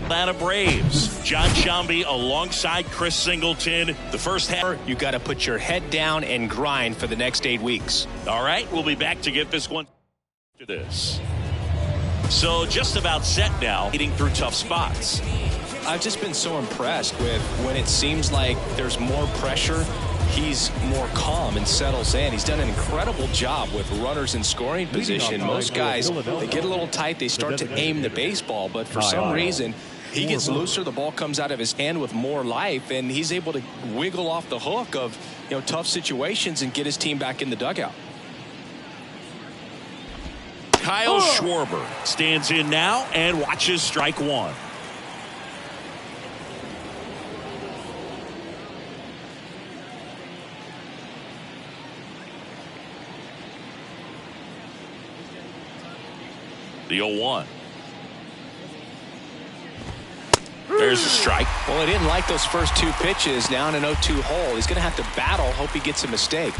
Atlanta Braves. John Shambi alongside Chris Singleton. The first half. You got to put your head down and grind for the next 8 weeks. All right, we'll be back to get this one to this. So just about set now, getting through tough spots. I've just been so impressed with when it seems like there's more pressure, he's more calm and settles in. He's done an incredible job with runners in scoring position. Most guys, they get a little tight, they start to aim the baseball, but for some reason, he gets looser, the ball comes out of his hand with more life, and he's able to wiggle off the hook of, tough situations and get his team back in the dugout. Kyle Schwarber stands in now and watches strike one. The 0-1. There's a strike. Well, he didn't like those first 2 pitches. Now in an 0-2 hole. He's going to have to battle. Hope he gets a mistake.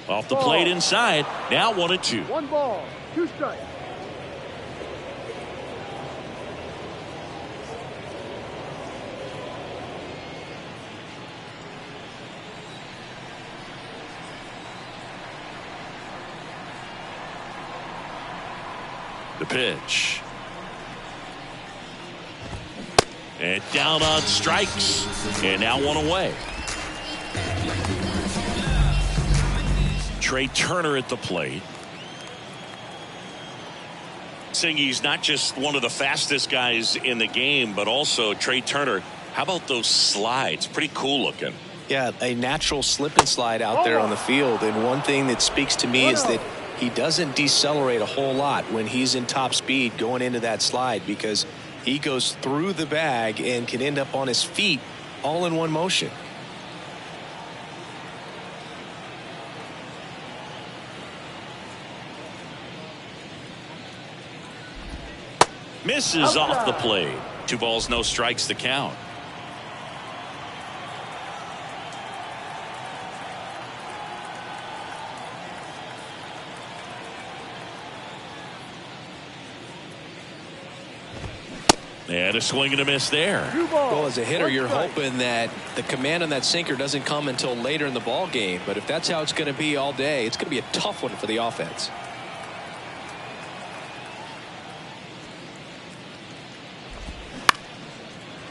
Off the plate inside. Now 1-2. 1 ball, 2 strikes. The pitch. And down on strikes. And now 1 away. Trey Turner at the plate. He's not just one of the fastest guys in the game, but also Trey Turner. How about those slides? Pretty cool looking. Yeah, a natural slip and slide out there on the field. And one thing that speaks to me is that he doesn't decelerate a whole lot when he's in top speed going into that slide, because he goes through the bag and can end up on his feet all in one motion. Misses off the plate. 2 balls, no strikes to count. And a swing and a miss there. Well, as a hitter, you're hoping that the command on that sinker doesn't come until later in the ball game. But if that's how it's going to be all day, it's going to be a tough one for the offense.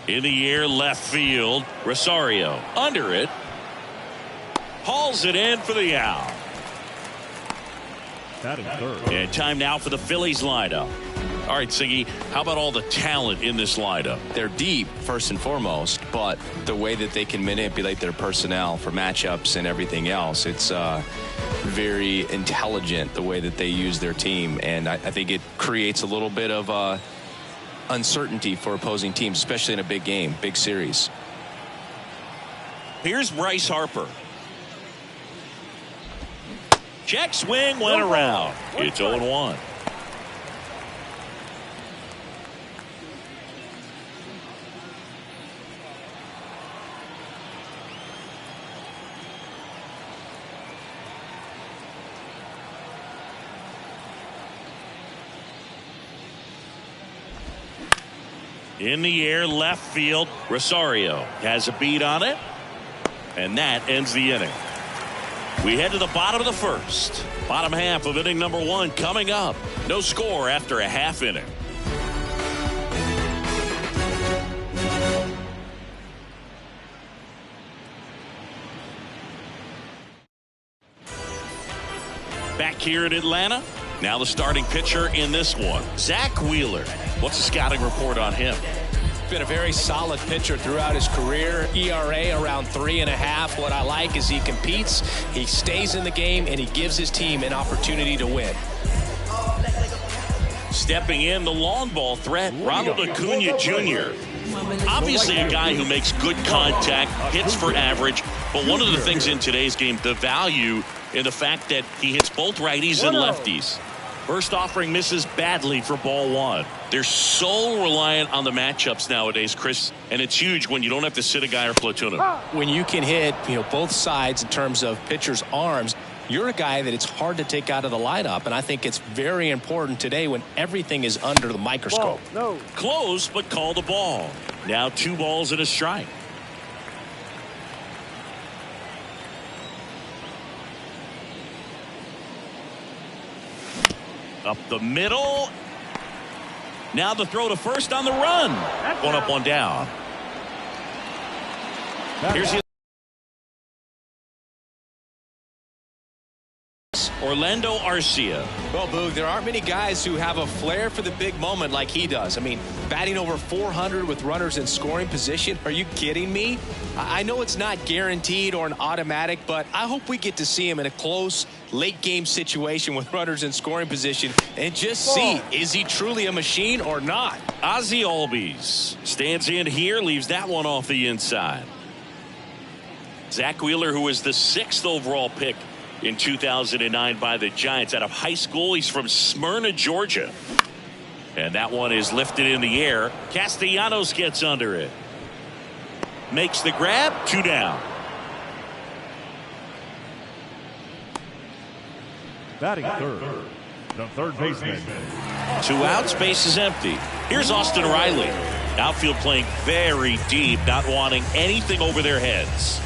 In the air, left field. Rosario under it. Hauls it in for the out. And time now for the Phillies lineup. All right, Siggy, how about all the talent in this lineup? They're deep, first and foremost, but the way that they can manipulate their personnel for matchups and everything else, it's very intelligent the way that they use their team. And I think it creates a little bit of uncertainty for opposing teams, especially in a big game, big series. Here's Bryce Harper. Check swing went around. It's 0-1. In the air, left field. Rosario has a beat on it. And that ends the inning. We head to the bottom of the first. Bottom half of inning number 1 coming up. No score after a half inning. Back here in Atlanta. Now the starting pitcher in this one, Zach Wheeler. What's the scouting report on him? Been a very solid pitcher throughout his career. ERA around 3.5. What I like is he competes, he stays in the game, and he gives his team an opportunity to win. Stepping in, the long ball threat, Ronald Acuna Jr. Obviously a guy who makes good contact, hits for average, but one of the things in today's game, the value in the fact that he hits both righties and lefties. First offering misses badly for ball one. They're so reliant on the matchups nowadays, Chris, and it's huge when you don't have to sit a guy or platoon him. When you can hit, both sides in terms of pitchers' arms, you're a guy that it's hard to take out of the lineup, and I think it's very important today when everything is under the microscope. No. Close, but call the ball. Now 2 balls and a strike. Up the middle. Now the throw to first on the run. One up, one down. Here's the Orlando Arcia. Well, Boog, there aren't many guys who have a flair for the big moment like he does. I mean, batting over 400 with runners in scoring position. Are you kidding me? I know it's not guaranteed or an automatic, but I hope we get to see him in a close late game situation with runners in scoring position and just see, is he truly a machine or not? Ozzie Albies stands in here, leaves that one off the inside. Zach Wheeler, who was the 6th overall pick in 2009 by the Giants out of high school. He's from Smyrna, Georgia. And that one is lifted in the air. Castellanos gets under it. Makes the grab. 2 down. Batting third. The third baseman. 2 outs. Base is empty. Here's Austin Riley. Outfield playing very deep, not wanting anything over their heads.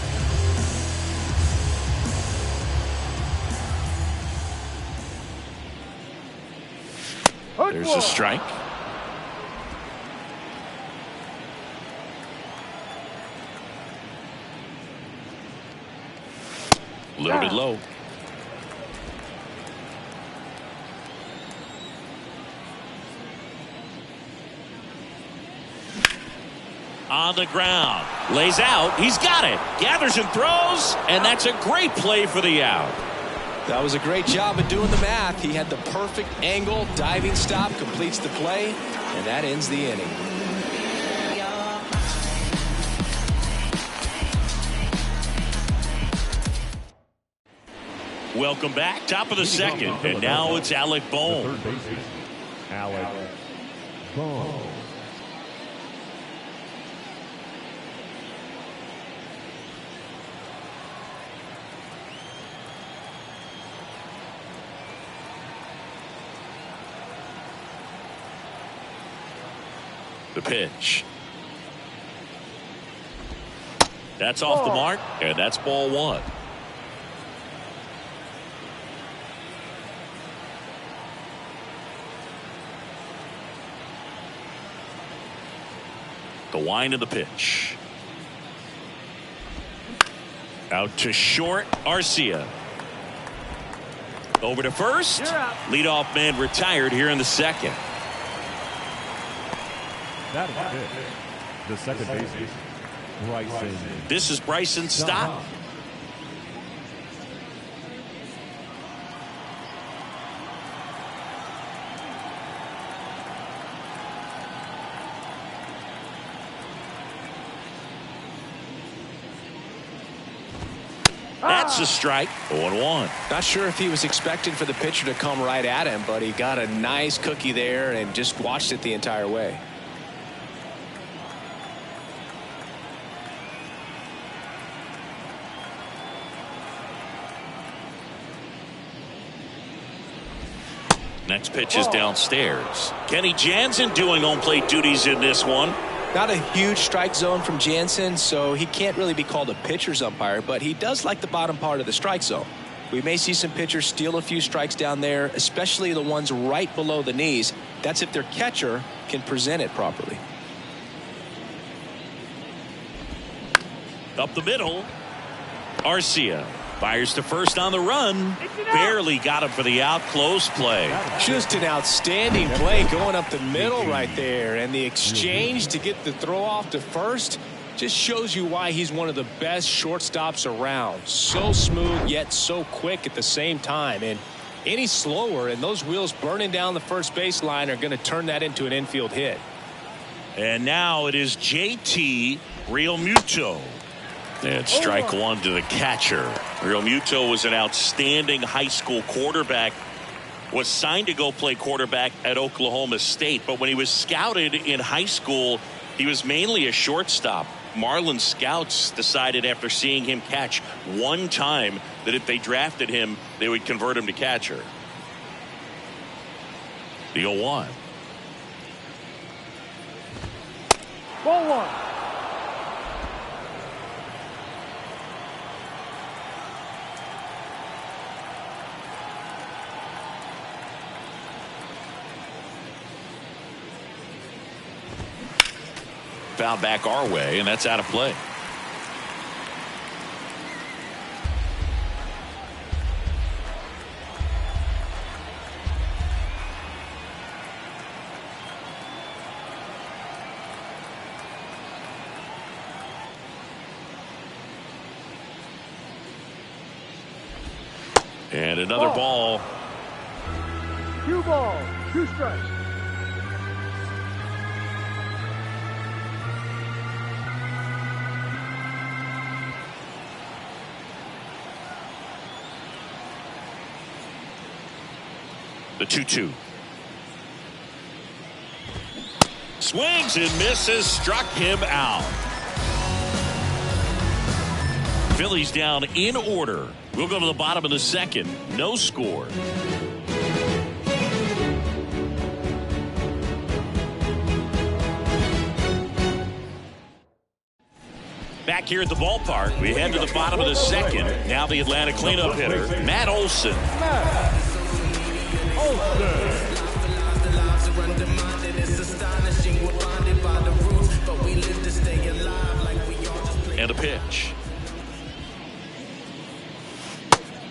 There's a strike. Loaded low. On the ground. Lays out. He's got it. Gathers and throws. And that's a great play for the out. That was a great job of doing the math. He had the perfect angle, diving stop, completes the play, and that ends the inning. Welcome back. Top of the second, and now it's Alec Bohm. Alec Bohm. The pitch. That's off the mark, and that's ball one. The wind of the pitch. Out to short, Arcia. Over to first. Leadoff man retired here in the second. That is good. The second baseman, Bryson. This is Bryson Stott. That's a strike. 0-1. Not sure if he was expecting for the pitcher to come right at him, but he got a nice cookie there and just watched it the entire way. Next pitch is downstairs. Kenny Jansen doing home plate duties in this one. Not a huge strike zone from Jansen, so he can't really be called a pitcher's umpire, but he does like the bottom part of the strike zone. We may see some pitchers steal a few strikes down there, especially the ones right below the knees. That's if their catcher can present it properly. Up the middle. Arcia fires to first on the run. Barely got him for the out. Close play. Just an outstanding play going up the middle right there. And the exchange to get the throw off to first just shows you why he's one of the best shortstops around. So smooth yet so quick at the same time. And any slower and those wheels burning down the first baseline are going to turn that into an infield hit. And now it is JT Realmuto. And strike one to the catcher. Realmuto was an outstanding high school quarterback. Was signed to go play quarterback at Oklahoma State. But when he was scouted in high school, he was mainly a shortstop. Marlins scouts decided after seeing him catch one time that if they drafted him, they would convert him to catcher. The 0-1. Ball one. Foul back our way, and that's out of play. And another ball. 2 balls, 2 strikes. The 2-2. Swings and misses, struck him out. Phillies down in order. We'll go to the bottom of the second. No score. Back here at the ballpark, we head to the bottom of the second. Now the Atlanta cleanup hitter, Matt Olson. And a pitch.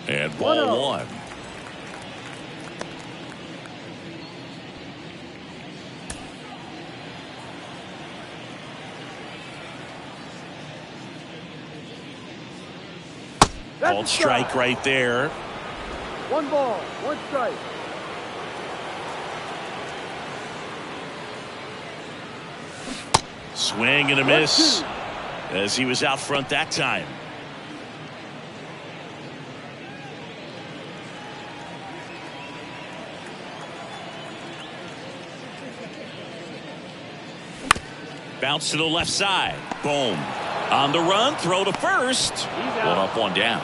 And ball 1. Called strike right there. 1 ball, 1 strike. Swing and a miss as he was out front that time. Bounce to the left side. Boom. On the run, throw to first. 1 up, 1 down.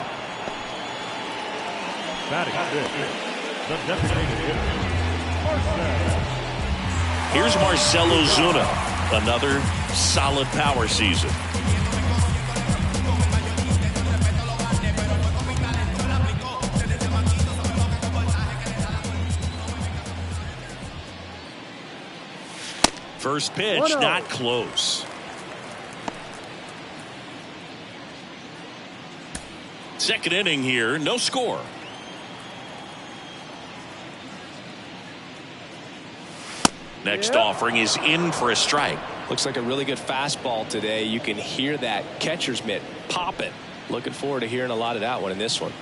Here's Marcell Ozuna, another solid power season. First pitch, not close. Second inning here, no score. Next offering is in for a strike. Looks like a really good fastball today. You can hear that catcher's mitt popping. Looking forward to hearing a lot of that one in this one.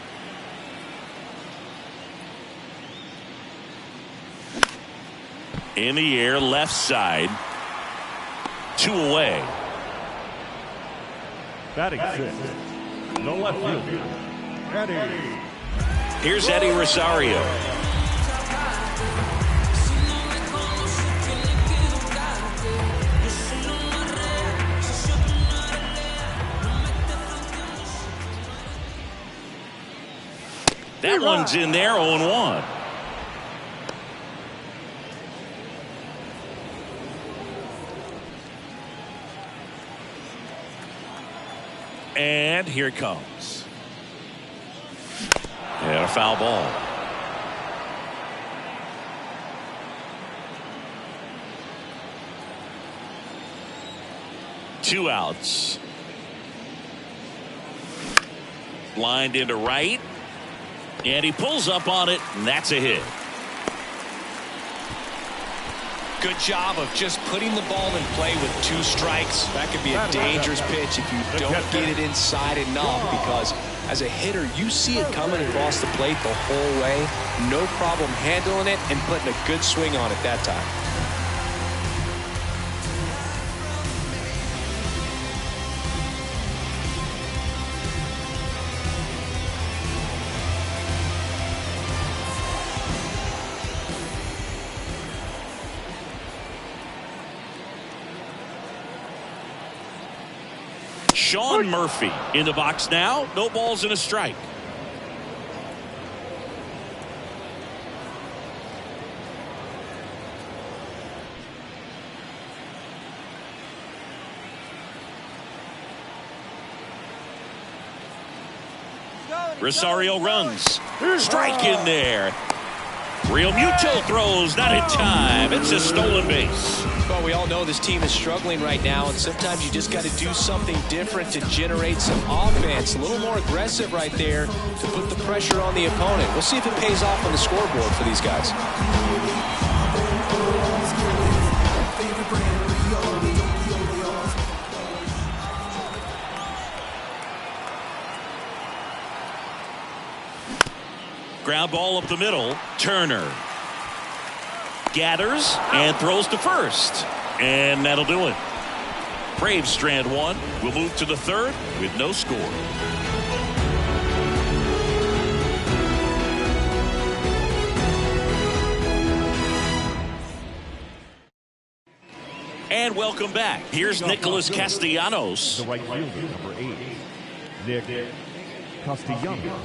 In the air, left side. 2 away. Batting 6. No left field. Eddie. Here's Eddie Rosario. That one's in there, 0-1. And here it comes. And a foul ball. Two outs. Lined into right. And he pulls up on it, and that's a hit. Good job of just putting the ball in play with 2 strikes. That could be a dangerous pitch if you don't get it inside enough, because as a hitter, you see it coming across the plate the whole way. No problem handling it and putting a good swing on it that time. Sean Murphy in the box now. No balls and a strike. Rosario runs. Strike in there. Real Muto throws, not in time. It's a stolen base. Well, we all know this team is struggling right now, and sometimes you just got to do something different to generate some offense. A little more aggressive right there to put the pressure on the opponent. We'll see if it pays off on the scoreboard for these guys. Ground ball up the middle. Turner gathers and throws to first. And that'll do it. Braves strand one. We'll move to the third with no score. And welcome back. Here's Nicholas Castellanos. The right fielder, number 8, Nick Castellanos.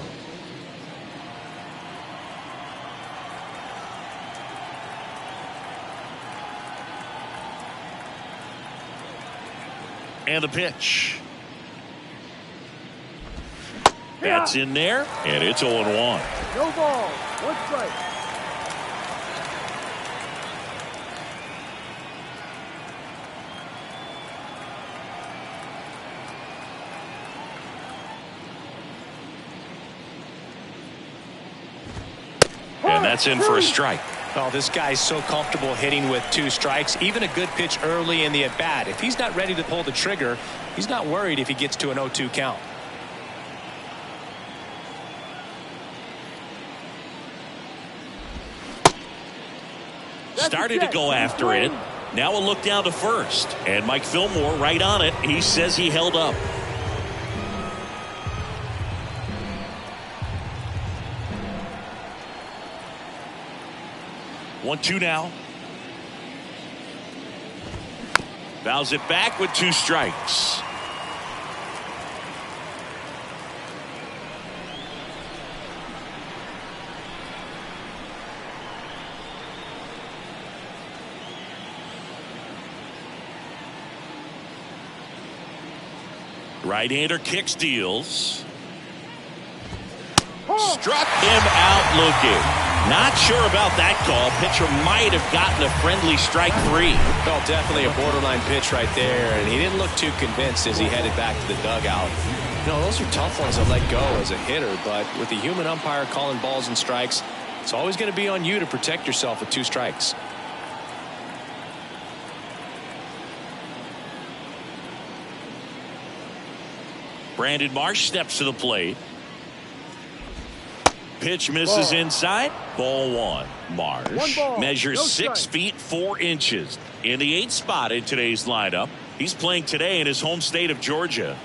And a pitch. That's in there, and it's 0-1. No ball. One strike. And that's in for a strike. Oh, this guy's so comfortable hitting with 2 strikes. Even a good pitch early in the at-bat. If he's not ready to pull the trigger, he's not worried if he gets to an 0-2 count. Started to go after it. Now a look down to first. And Mike Fillmore right on it. He says he held up. One, two now. Fouls it back with 2 strikes. Right-hander kick steals. Struck him out looking. Not sure about that call. Pitcher might have gotten a friendly strike 3. Well, definitely a borderline pitch right there, and he didn't look too convinced as he headed back to the dugout. You know, those are tough ones to let go as a hitter, but with the human umpire calling balls and strikes, it's always going to be on you to protect yourself with 2 strikes. Brandon Marsh steps to the plate. Pitch misses inside. Ball 1. Marsh measures 6 feet 4 inches in the 8th spot in today's lineup. He's playing today in his home state of Georgia.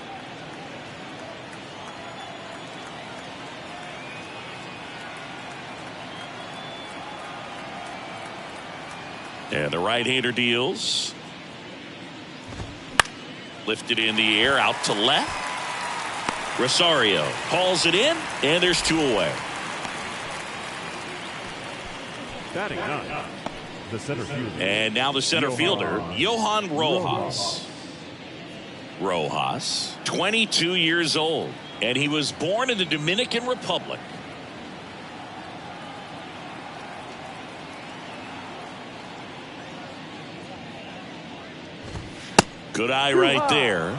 And the right-hander deals. Lifted in the air out to left. Rosario hauls it in, and there's 2 away. Batting 9, the center fielder. And now the center fielder, Johan Rojas. Rojas, 22 years old, and he was born in the Dominican Republic. Good eye right there.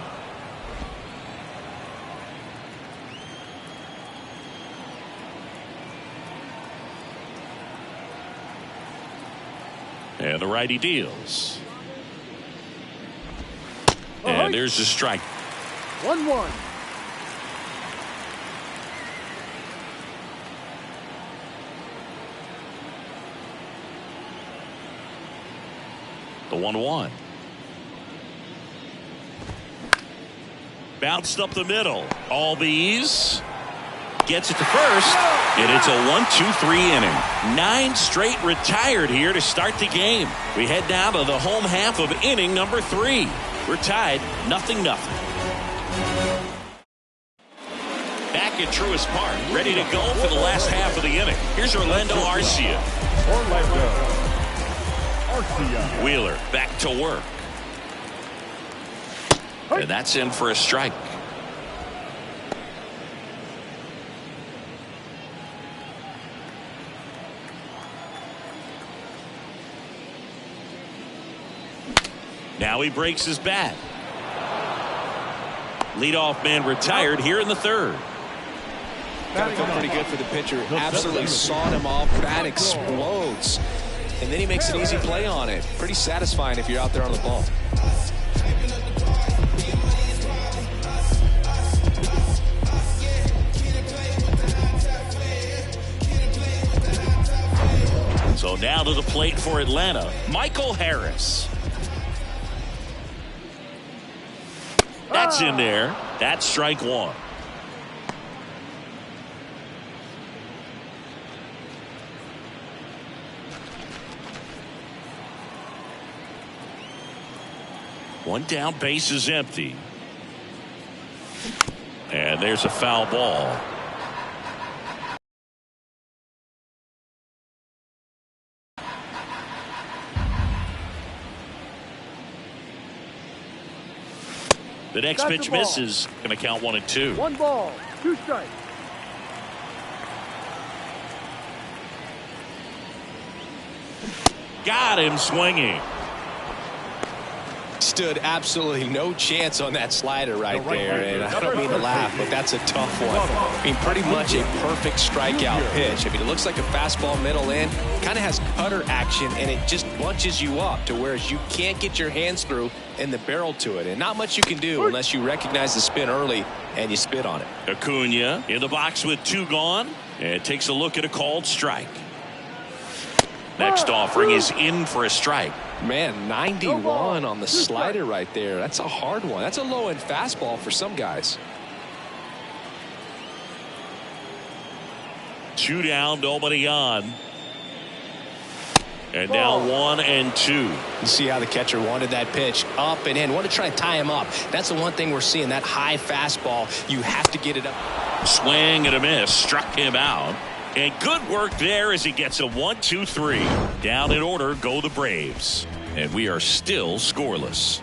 And the righty deals. And there's the strike. 1-1. The 1-1. Bounced up the middle. Albies gets it to first, and it's a 1-2-3 inning. 9 straight retired here to start the game. We head down to the home half of inning number 3. We're tied 0-0. Back at Truist Park, ready to go for the last half of the inning. Here's Orlando Arcia. Wheeler back to work. And that's in for a strike. Now he breaks his bat. Leadoff man retired here in the third. Got to feel pretty good for the pitcher. Absolutely sawed him off. Bat explodes. And then he makes an easy play on it. Pretty satisfying if you're out there on the ball. So now to the plate for Atlanta, Michael Harris. That's in there. That's strike one. One down, base is empty. And there's a foul ball. The next pitch misses. Going to count 1-2. 1 ball, 2 strikes. Got him swinging. Stood absolutely no chance on that slider right there, and I don't mean to laugh, but that's a tough one. I mean, pretty much a perfect strikeout pitch. I mean, it looks like a fastball middle in, kind of has cutter action, and it just bunches you up to where you can't get your hands through and the barrel to it, and not much you can do unless you recognize the spin early and you spit on it. Acuna in the box with 2 gone, and takes a look at a called strike. Next offering is in for a strike. Man, 91 on the slider right there. That's a hard one. That's a low-end fastball for some guys. 2 down, nobody on. And now 1-2. You see how the catcher wanted that pitch up and in. Want to try and tie him up. That's the one thing we're seeing, that high fastball. You have to get it up. Swing and a miss. Struck him out. And good work there as he gets a 1-2-3. Down in order go the Braves. And we are still scoreless.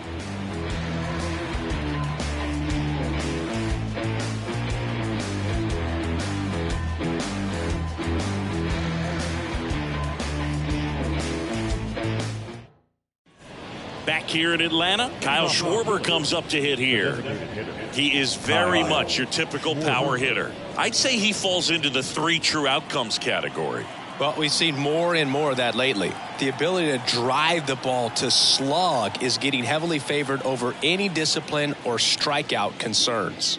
Back here in Atlanta, Kyle Schwarber comes up to hit here. He is very much your typical power hitter. I'd say he falls into the 3 true outcomes category. Well, we've seen more and more of that lately. The ability to drive the ball to slug is getting heavily favored over any discipline or strikeout concerns.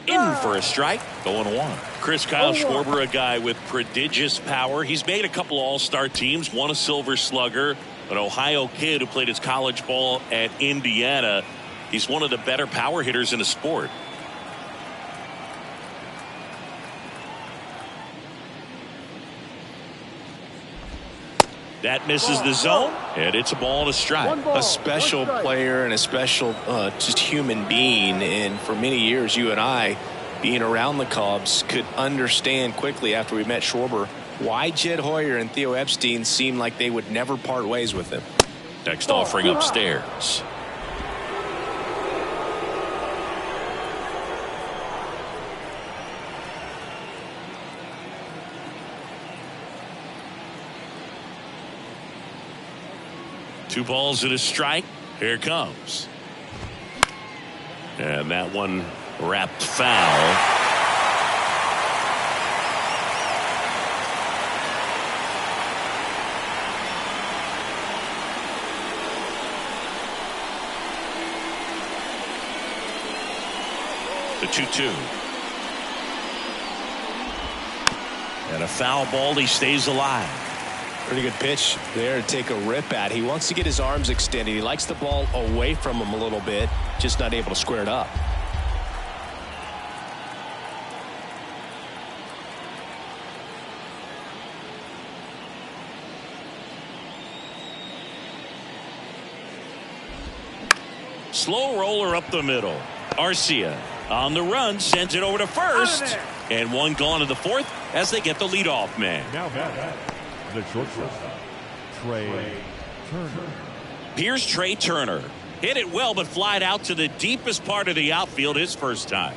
In for a strike, 0-1. Kyle Schwarber, a guy with prodigious power. He's made a couple all-star teams, won a Silver Slugger, an Ohio kid who played his college ball at Indiana. He's one of the better power hitters in the sport. That misses the zone, and it's a ball and a strike. A special player and a special just human being. And for many years, you and I, being around the Cubs, could understand quickly after we met Schwarber why Jed Hoyer and Theo Epstein seemed like they would never part ways with him. Next offering upstairs. Two balls and a strike. Here it comes. And that one wrapped foul. The 2-2. And a foul ball. He stays alive. Pretty good pitch there to take a rip at. He wants to get his arms extended. He likes the ball away from him a little bit, just not able to square it up. Slow roller up the middle. Arcia. On the run, sends it over to first. And one gone in the fourth as they get the leadoff man. Now back, the shortstop, Trey Turner. Here's Trey Turner. Hit it well, but flied out to the deepest part of the outfield his first time.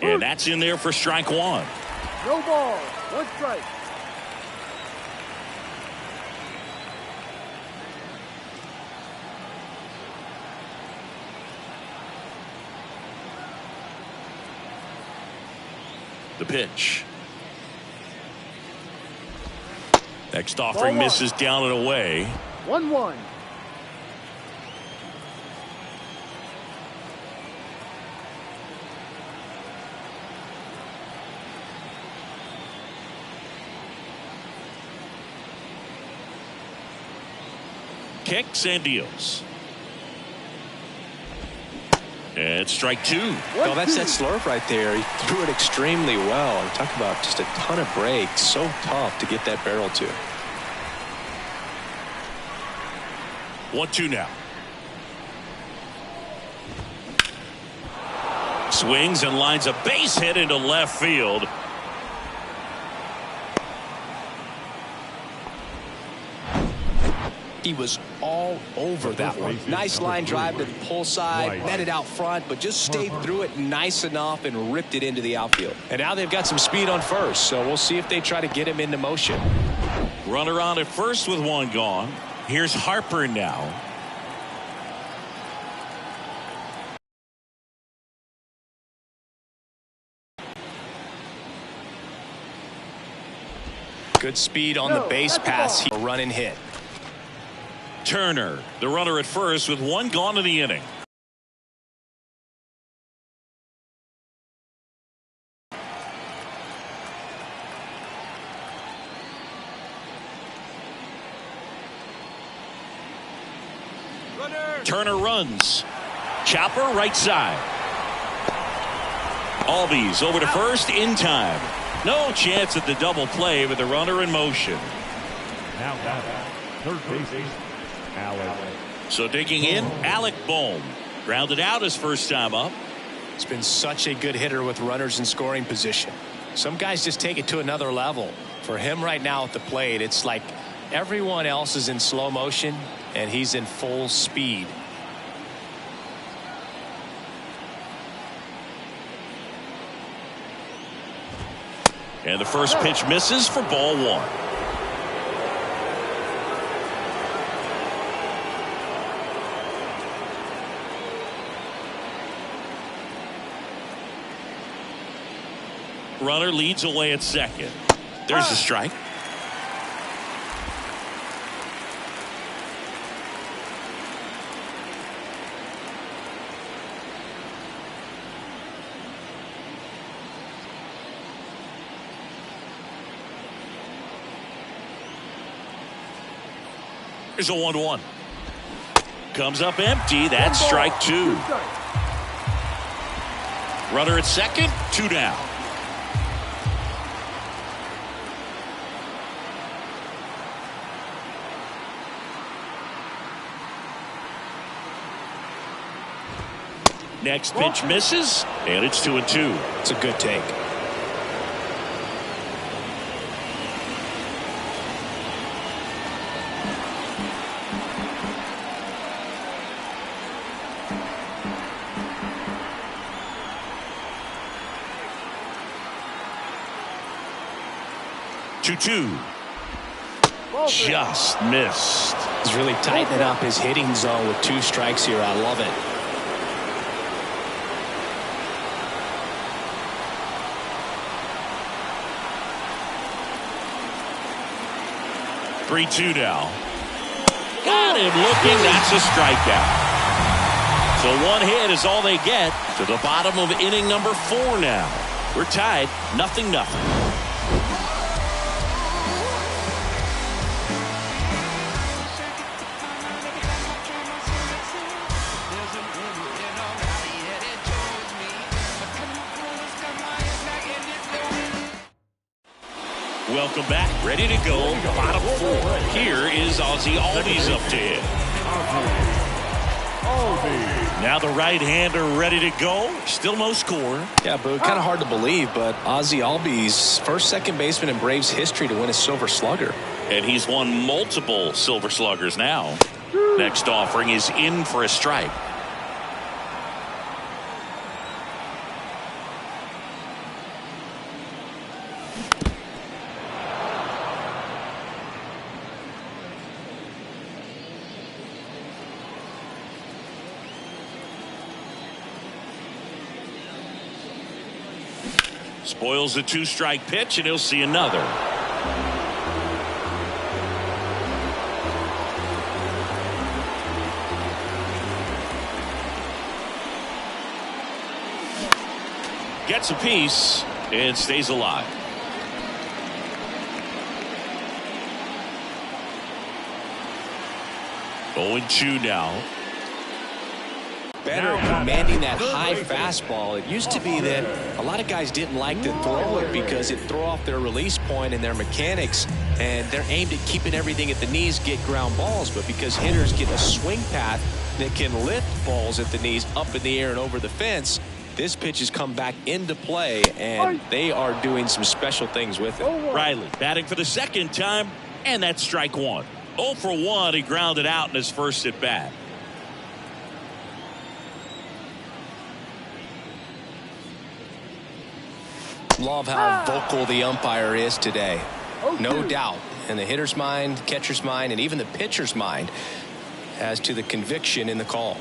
And that's in there for strike one. No ball. One strike. The pitch. Next offering misses down and away. 1-1. Kicks and deals. And strike two. Well, that's that slurve right there. He threw it extremely well. Talk about just a ton of breaks. So tough to get that barrel to. 1-2 now. Swings and lines a base hit into left field. He was all over that one. Nice line drive to the pull side, netted out front, but just stayed through it nice enough and ripped it into the outfield. And now they've got some speed on first, so we'll see if they try to get him into motion. Runner on at first with one gone. Here's Harper now. Good speed on the base pass. A run and hit. Turner, the runner at first with one gone in the inning. Turner runs. Chopper right side. Albies over to first in time. No chance at the double play with the runner in motion. Now back, third baseman, Alec. So digging in, Alec Bohm. Grounded out his first time up. He's been such a good hitter with runners in scoring position. Some guys just take it to another level. For him right now at the plate, it's like everyone else is in slow motion and he's in full speed. And the first pitch misses for ball one. Runner leads away at second. There's the strike. Here's a 1-1. Comes up empty. That's strike two. Runner at second, two down. Next pitch misses, and it's 2-2. It's a good take. Just missed. He's really tightening up his hitting zone with two strikes here. I love it. Three-two now. Got him looking. That's a strikeout. So one hit is all they get to the bottom of inning number 4 now. We're tied 0-0. welcome back. Ready to go. Bottom 4. Here is Ozzie Albies up to hit. Now the right-hander ready to go. Still no score. Yeah, but kind of hard to believe, but Ozzie Albies, first second baseman in Braves history to win a Silver Slugger. And he's won multiple Silver Sluggers now. Next offering is in for a strike. Spoils the 2-strike pitch, and he'll see another. Gets a piece and stays alive. Going 2 now. Better commanding that high fastball. It used to be that a lot of guys didn't like to throw it because it throw off their release point and their mechanics, and they're aimed at keeping everything at the knees, get ground balls. But because hitters get a swing path that can lift balls at the knees up in the air and over the fence, this pitch has come back into play, and they are doing some special things with it. Riley batting for the second time, and that's strike 1. 0 for 1. He grounded out in his first at bat. Love how vocal the umpire is today. No doubt in the hitter's mind, catcher's mind, and even the pitcher's mind as to the conviction in the call.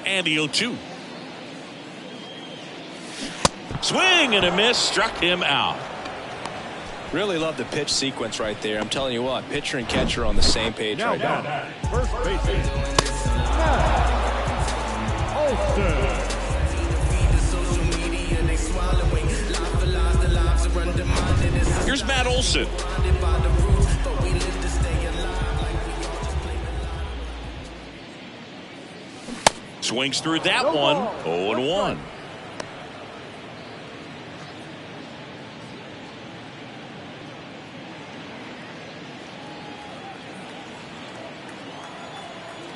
And the 0-2. Swing and a miss, struck him out. Really love the pitch sequence right there. I'm telling you what, pitcher and catcher are on the same page right now. First baseman, Olsen. Here's Matt Olson. Swings through that one. 0-1.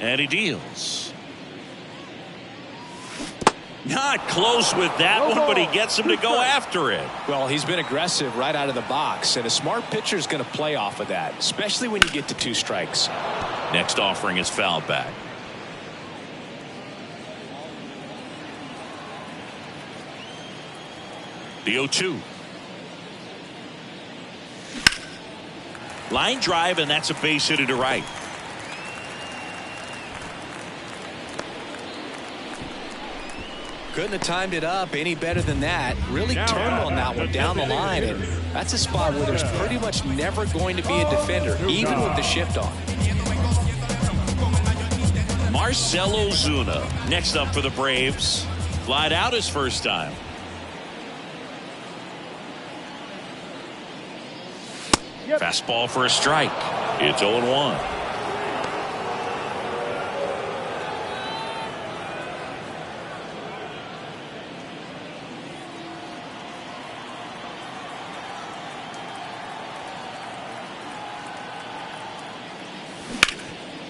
And he deals. Not close with that one, but he gets him to go after it. Well, he's been aggressive right out of the box, and a smart pitcher is going to play off of that, especially when you get to 2 strikes. Next offering is fouled back. The 0-2. Line drive, and that's a base hit to right. Couldn't have timed it up any better than that. Really turned on that one down the line, and that's a spot where there's pretty much never going to be a defender, even with the shift on. Marcell Ozuna next up for the Braves. Flied out his first time. Fastball for a strike. It's 0-1.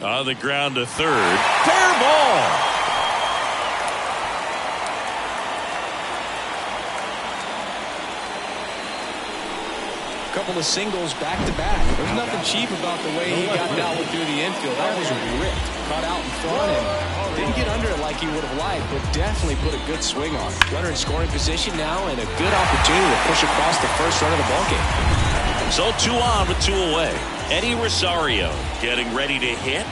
On the ground to third. Fair ball. Couple of singles back to back. There's nothing cheap about the way he got down through the infield. That was ripped. Caught out in front and didn't get under it like he would have liked, but definitely put a good swing on. Runner in scoring position now, and a good opportunity to push across the first run of the ballgame. So 2 on with 2 away. Eddie Rosario getting ready to hit.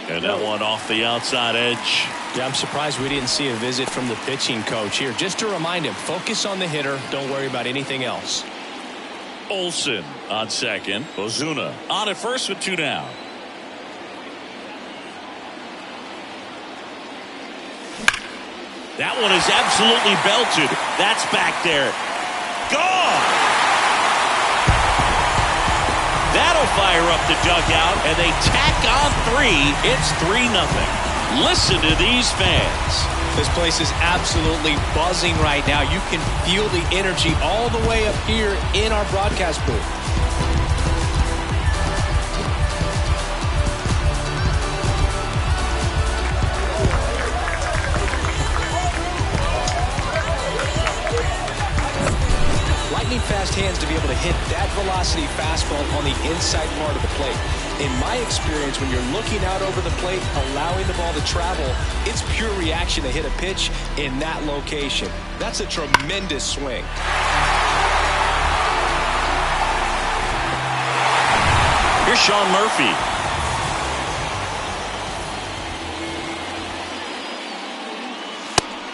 And that one off the outside edge. Yeah, I'm surprised we didn't see a visit from the pitching coach here. Just to remind him, focus on the hitter. Don't worry about anything else. Olsen on second. Ozuna on at first with 2 down. That one is absolutely belted. That's back there. Gone. fire up the dugout, and they tack on 3. It's 3-0. Listen to these fans. This place is absolutely buzzing right now. You can feel the energy all the way up here in our broadcast booth. Lightning fast hands to be able to hit that velocity fastball on the inside part of the plate. In my experience, when you're looking out over the plate, allowing the ball to travel, it's pure reaction to hit a pitch in that location. That's a tremendous swing. Here's Sean Murphy.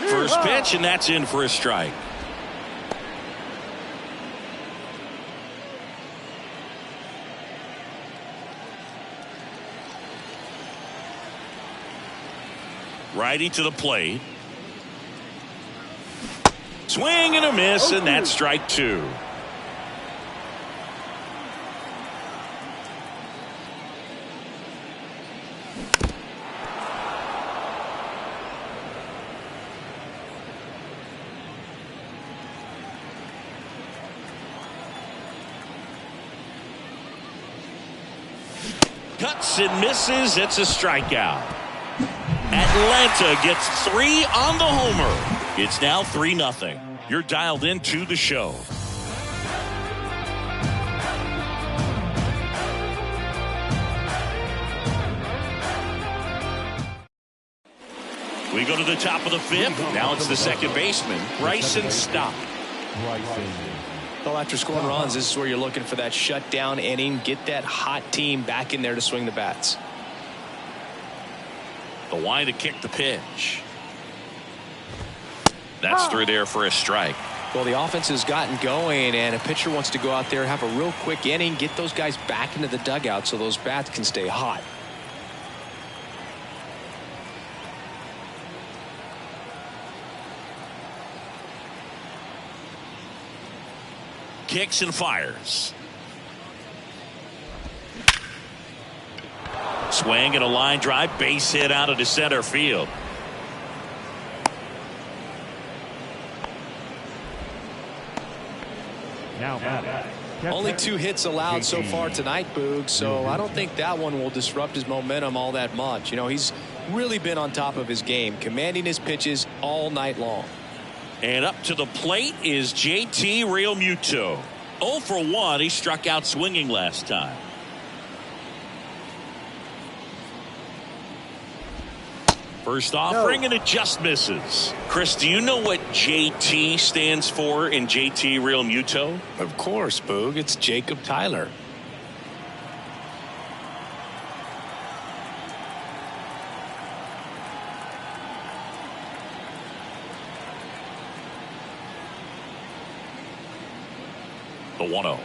First pitch, and that's in for a strike. Righty to the plate. Swing and a miss, and that's strike 2. Cuts and misses. It's a strikeout. Atlanta gets 3 on the homer. It's now 3-0. You're dialed into the show. We go to the top of the 5th. Now it's the second baseman, Bryson Stott. Well, after scoring runs, this is where you're looking for that shutdown inning. Get that hot team back in there to swing the bats. The line to kick the pitch. That's through there for a strike. Well, the offense has gotten going, and a pitcher wants to go out there, have a real quick inning, get those guys back into the dugout so those bats can stay hot. Kicks and fires. Swing and a line drive, base hit out of the center field. Only 2 hits allowed so far tonight, Boog, so I don't think that one will disrupt his momentum all that much. You know, he's really been on top of his game, commanding his pitches all night long. And up to the plate is JT Realmuto. 0 for 1. He struck out swinging last time. First offering, and it just misses. Chris, do you know what JT stands for in JT Realmuto? Of course, Boog. It's Jacob Tyler. The 1-0.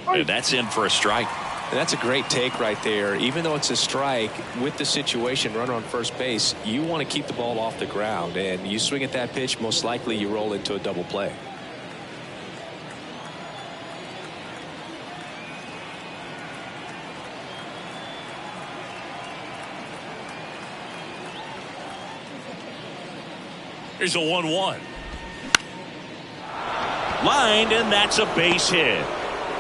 And that's in for a strike. And that's a great take right there. Even though it's a strike, with the situation, runner on first base, you want to keep the ball off the ground. And you swing at that pitch, most likely you roll into a double play. Here's a 1-1. Lined, and that's a base hit.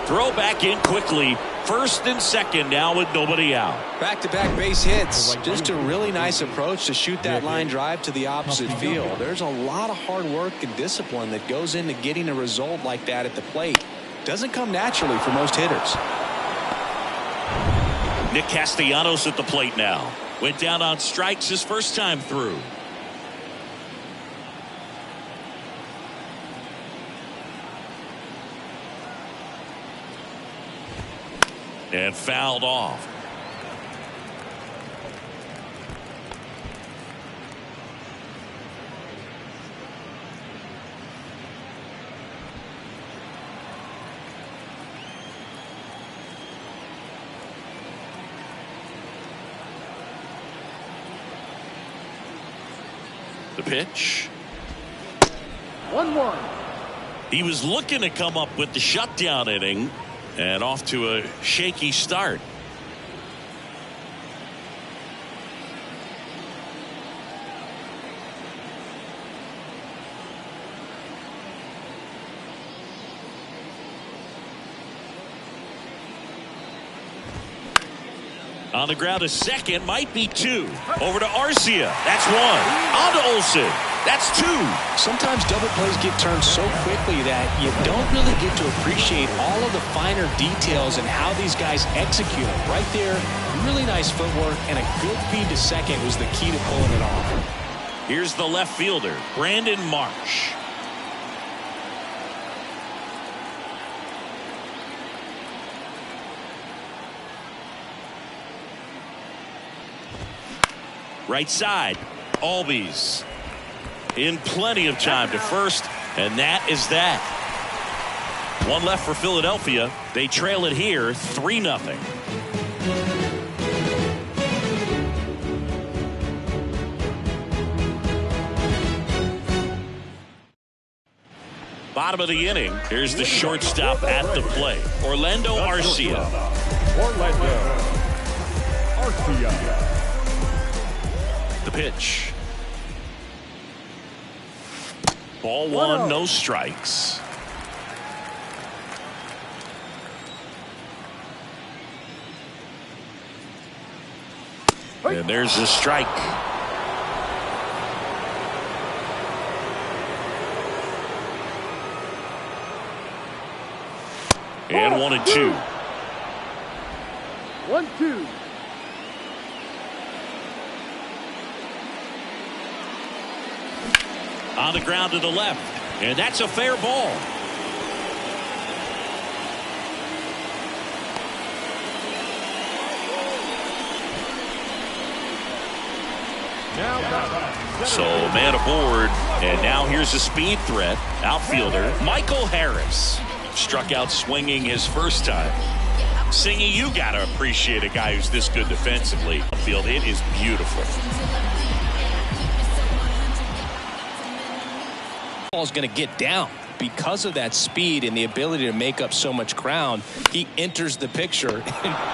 Throw back in quickly. First and second now with nobody out. Back-to-back base hits. Just a really nice approach to shoot that line drive to the opposite field. There's a lot of hard work and discipline that goes into getting a result like that at the plate. Doesn't come naturally for most hitters. Nick Castellanos at the plate now. Went down on strikes his first time through. And fouled off. The pitch. 1-1. He was looking to come up with the shutdown inning. And off to a shaky start. On the ground, a second, might be two. Over to Arcia. That's one. On to Olsen. That's two. Sometimes double plays get turned so quickly that you don't really get to appreciate all of the finer details and how these guys execute it. Right there, really nice footwork, and a good feed to second was the key to pulling it off. Here's the left fielder, Brandon Marsh. Right side, Albies in plenty of time to first, and that is that. One left for Philadelphia. They trail it here 3-0. Bottom of the inning. Here's the shortstop at the plate, Orlando Arcia. Orlando Arcia. The pitch. Ball one, no strikes. And there's a strike. And 1-2. 1-2. On the ground to the left, and that's a fair ball. So man aboard, and now here's a speed threat. Outfielder Michael Harris struck out swinging his first time. Singy, you gotta appreciate a guy who's this good defensively. Field, it is beautiful. Ball's going to get down because of that speed and the ability to make up so much ground. He enters the picture.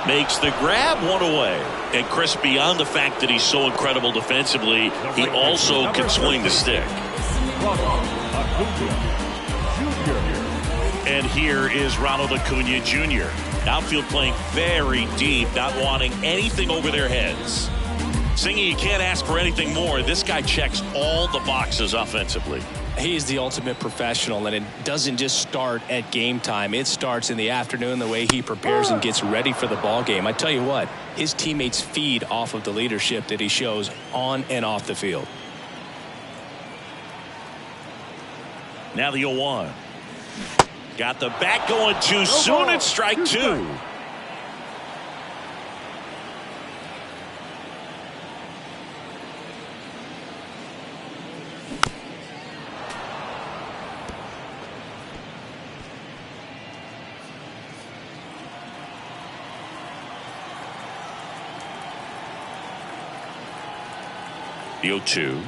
Makes the grab, one away. And Chris, beyond the fact that he's so incredible defensively, he also can swing the stick. And here is Ronald Acuna Jr. Outfield playing very deep, not wanting anything over their heads. Singy, you can't ask for anything more. This guy checks all the boxes offensively. He is the ultimate professional, and it doesn't just start at game time. It starts in the afternoon, the way he prepares and gets ready for the ball game. I tell you what, his teammates feed off of the leadership that he shows on and off the field. Now the 0-1. Got the bat going too soon. It's strike two. The 0-2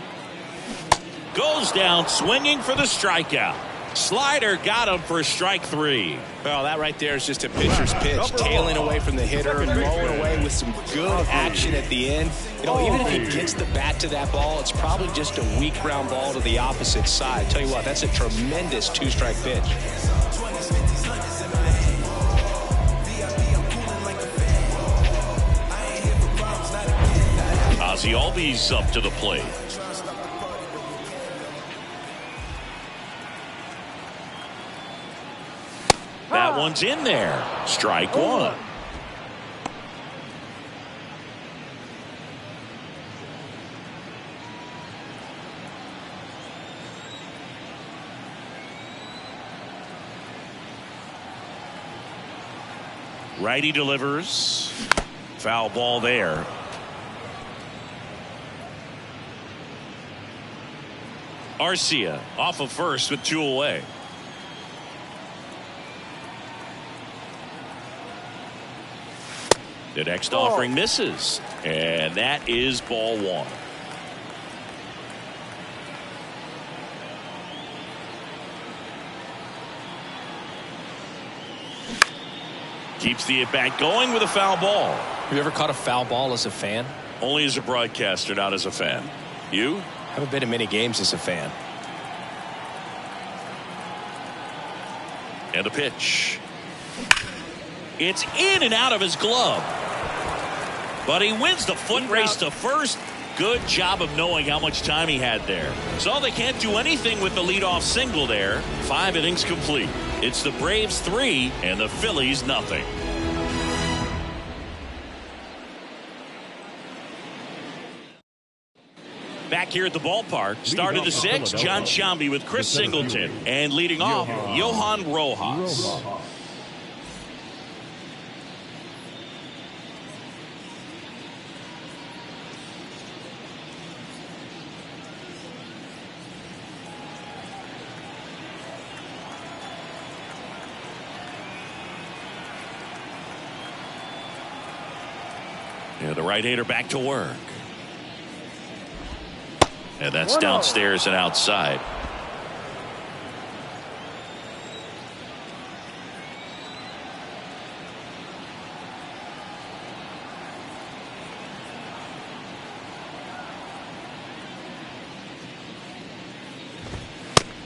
goes down swinging for the strikeout. Slider got him for strike three. Well, that right there is just a pitcher's pitch, tailing away from the hitter, blowing away with some good action at the end. You know, even if he gets the bat to that ball, it's probably just a weak ground ball to the opposite side. Tell you what, that's a tremendous two-strike pitch. Ozzie Albies up to the plate. That one's in there. Strike one. Righty delivers. Foul ball there. Arcia off of first with two away. The next offering misses, and that is ball one. Keeps the at-bat going with a foul ball. Have you ever caught a foul ball as a fan? Only as a broadcaster, not as a fan. You? Haven't been to many games as a fan. And a pitch. It's in and out of his glove. But he wins the foot race to first. Good job of knowing how much time he had there. So they can't do anything with the leadoff single there. 5 innings complete. It's the Braves 3 and the Phillies nothing. Back here at the ballpark, start of the 6th, John Sciambi with Chris Singleton. And leading off, Johan Rojas. Yeah, the right-hander back to work. And that's downstairs and outside.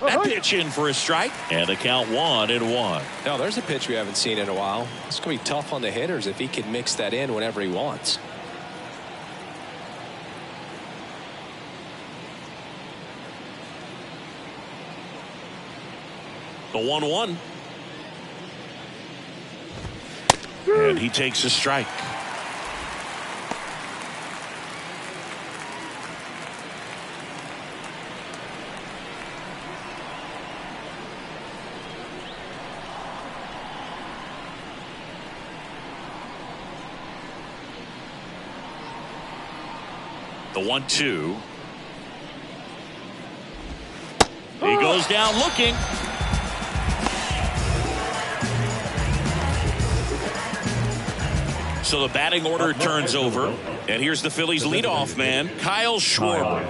That pitch in for a strike. And the count 1-1. Now there's a pitch we haven't seen in a while. It's going to be tough on the hitters if he can mix that in whenever he wants. The 1-1. And he takes a strike. The 1-2. He goes down looking. So the batting order turns over. And here's the Phillies leadoff man, Kyle Schwarber.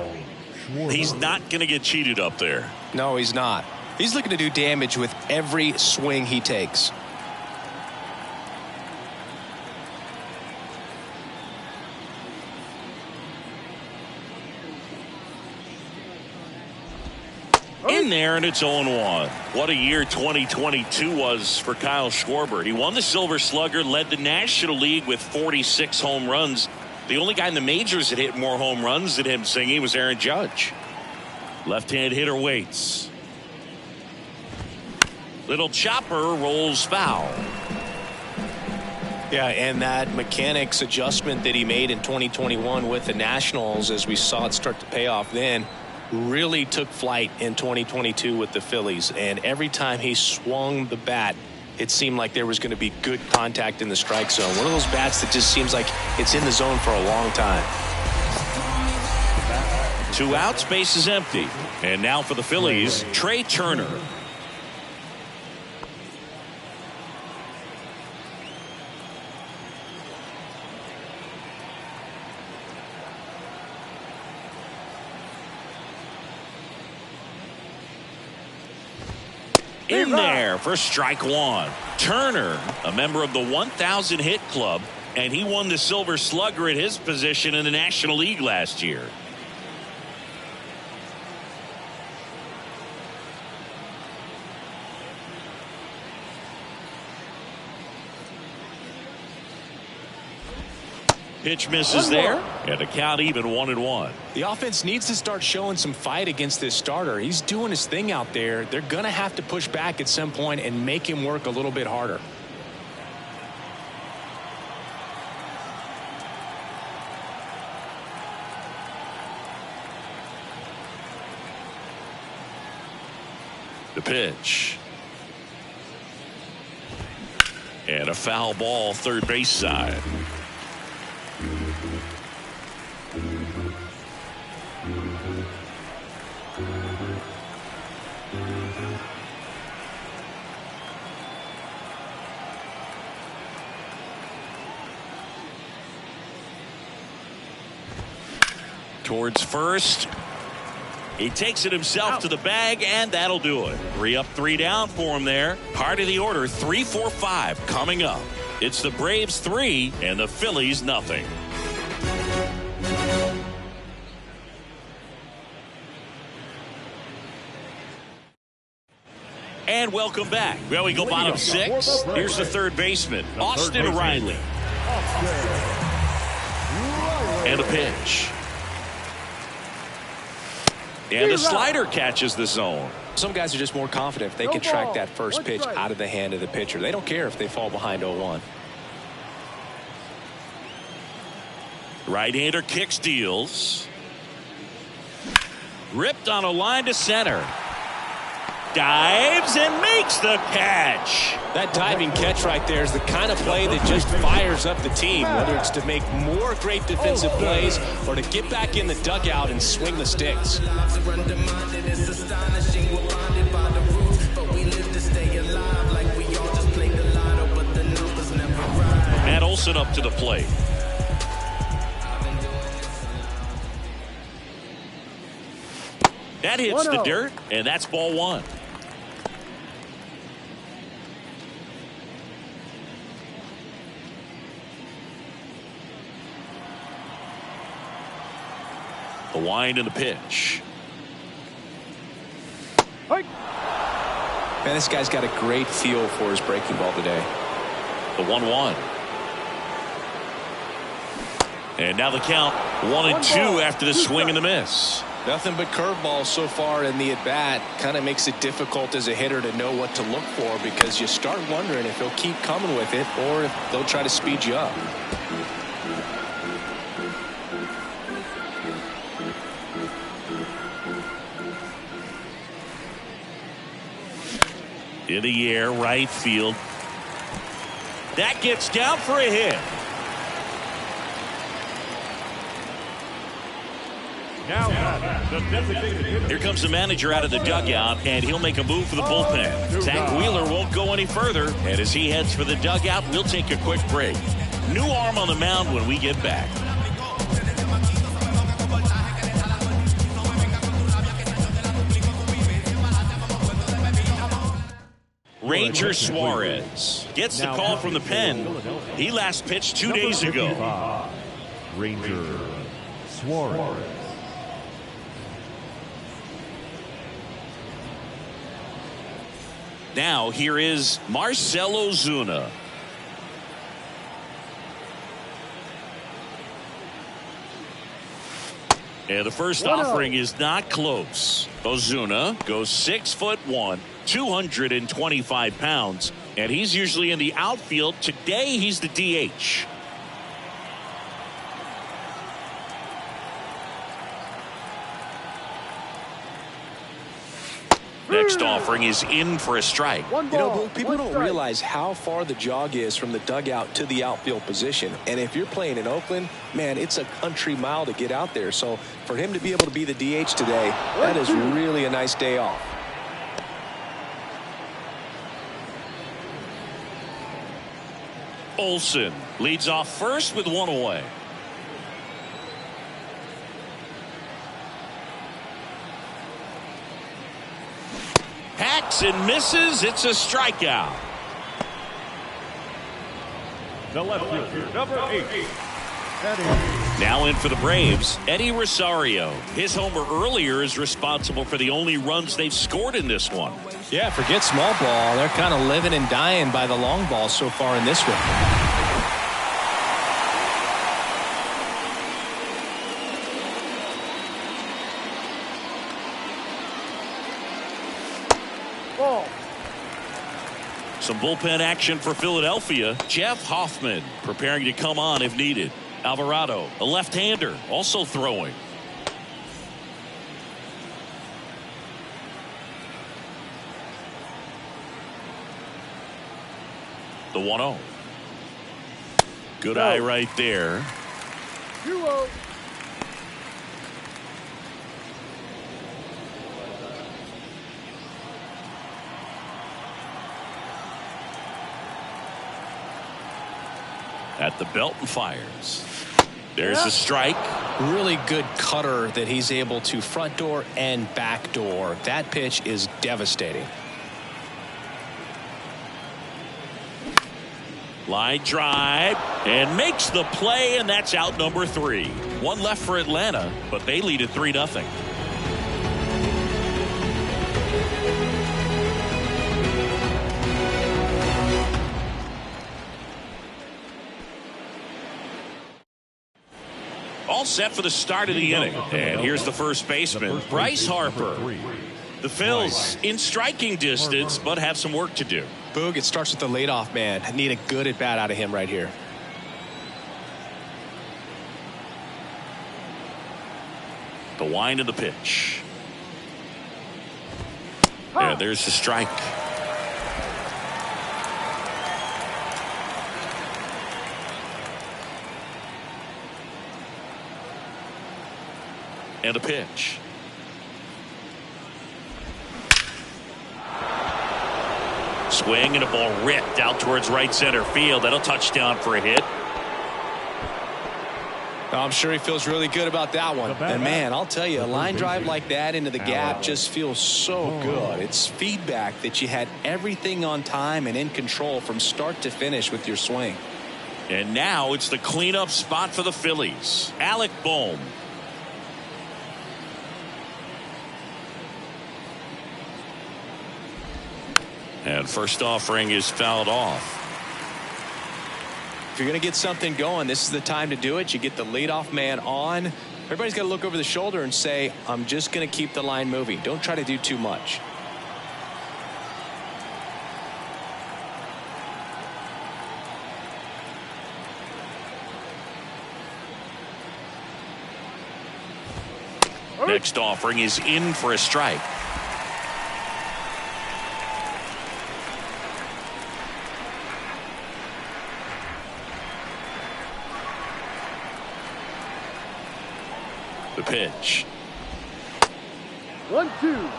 He's not going to get cheated up there. No, he's not. He's looking to do damage with every swing he takes. In there, and it's 0-1. What a year 2022 was for Kyle Schwarber. He won the Silver Slugger, led the National League with 46 home runs. The only guy in the majors that hit more home runs than him singing was Aaron Judge. Left-hand hitter waits. Little chopper rolls foul. Yeah, and that mechanics adjustment that he made in 2021 with the Nationals, as we saw it start to pay off then, really took flight in 2022 with the Phillies. And every time he swung the bat, it seemed like there was going to be good contact in the strike zone. One of those bats that just seems like it's in the zone for a long time. 2 outs, base is empty. And now for the Phillies, Trey Turner. In there for strike 1. Turner, a member of the 1,000 hit club, and he won the Silver Slugger at his position in the National League last year. Pitch misses there, and the count even 1-1. The offense needs to start showing some fight against this starter. He's doing his thing out there. They're going to have to push back at some point and make him work a little bit harder. The pitch. And a foul ball, third base side. Towards first. He takes it himself to the bag, and that'll do it. 3 up, 3 down for him there. Part of the order, 3, 4, 5 coming up. It's the Braves 3 and the Phillies nothing. And welcome back. Well, we go bottom 6. Here's the third baseman, Austin Riley. And a pitch. And the slider catches the zone. Some guys are just more confident if they can track that first pitch out of the hand of the pitcher. They don't care if they fall behind 0-1. Right-hander kicks, deals. Ripped on a line to center. Dives and makes the catch. That diving catch right there is the kind of play that just fires up the team, whether it's to make more great defensive plays or to get back in the dugout and swing the sticks. Matt Olson up to the plate. That hits the dirt, and that's ball 1. The wind and the pitch. Man, this guy's got a great feel for his breaking ball today. The 1-1. And now the count 1-2 after the swing and the miss. Nothing but curveballs so far in the at-bat. Kind of makes it difficult as a hitter to know what to look for because you start wondering if he'll keep coming with it or if they'll try to speed you up. In the air, right field. That gets down for a hit. Now, the designated hitter. Here comes the manager out of the dugout, and he'll make a move for the bullpen. Zach Wheeler won't go any further, and as he heads for the dugout, we'll take a quick break. New arm on the mound when we get back. Ranger Suarez gets the call from the pen. He last pitched 2 days ago. Ranger Suarez. Now here is Marcell Ozuna. And the first offering is not close. Ozuna goes 6'1", 225 pounds, and he's usually in the outfield. Today he's the DH. Next offering is in for a strike. You know, people don't realize how far the jog is from the dugout to the outfield position. And if you're playing in Oakland, man, it's a country mile to get out there. So for him to be able to be the DH today, that is really a nice day off. Olson leads off first with 1 away. Hacks and misses. It's a strikeout. The left fielder, number 8. Now in for the Braves, Eddie Rosario. His homer earlier is responsible for the only runs they've scored in this one. Yeah, forget small ball. They're kind of living and dying by the long ball so far in this one. Some bullpen action for Philadelphia. Jeff Hoffman preparing to come on if needed. Alvarado, a left-hander, also throwing. The 1-0. Good eye right there. 2-0. At the belt and fires. There's a strike. Really good cutter that he's able to front door and back door. That pitch is devastating. Line drive and makes the play, and that's out number 3. One left for Atlanta, but they lead at 3-0. All set for the start of the inning. And here's the first baseman, Bryce Harper. The Phillies in striking distance, but have some work to do. Boog, it starts with the leadoff man. I need a good at-bat out of him right here. The wind of the pitch. And there's the strike. And a pitch. Swing and a ball ripped out towards right center field. That'll touchdown for a hit. I'm sure he feels really good about that one. And man, I'll tell you, a line drive like that into the gap just feels so good. It's feedback that you had everything on time and in control from start to finish with your swing. And now it's the cleanup spot for the Phillies. Alec Bohm. And first offering is fouled off. If you're going to get something going, this is the time to do it. You get the leadoff man on. Everybody's got to look over the shoulder and say, I'm just going to keep the line moving. Don't try to do too much. Next offering is in for a strike. The pitch. 1-2.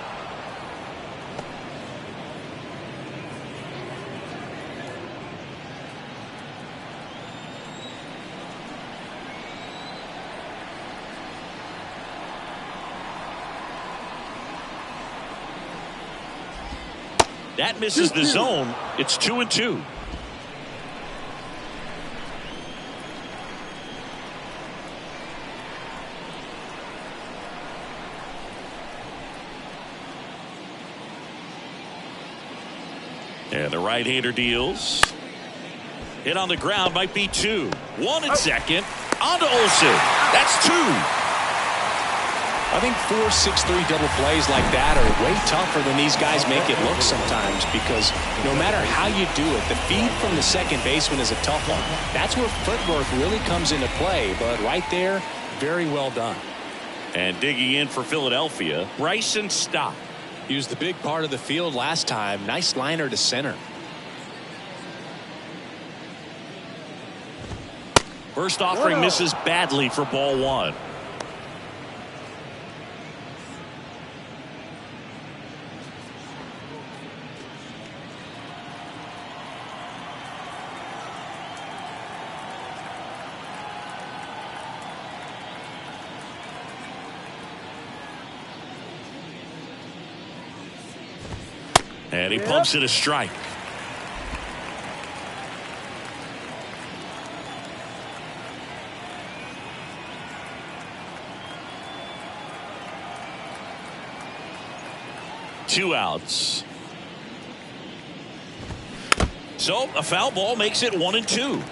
That misses the zone. It's 2-2. And the right-hander deals. Hit on the ground, might be 2. 1 at second. On to Olsen. That's 2. I think 4-6-3 double plays like that are way tougher than these guys make it look sometimes, because no matter how you do it, the feed from the second baseman is a tough one. That's where footwork really comes into play, but right there, very well done. And digging in for Philadelphia, Bryson Stott. He was the big part of the field last time. Nice liner to center. First offering misses badly for ball 1. And he pumps it a strike. Two outs. So a foul ball makes it 1-2.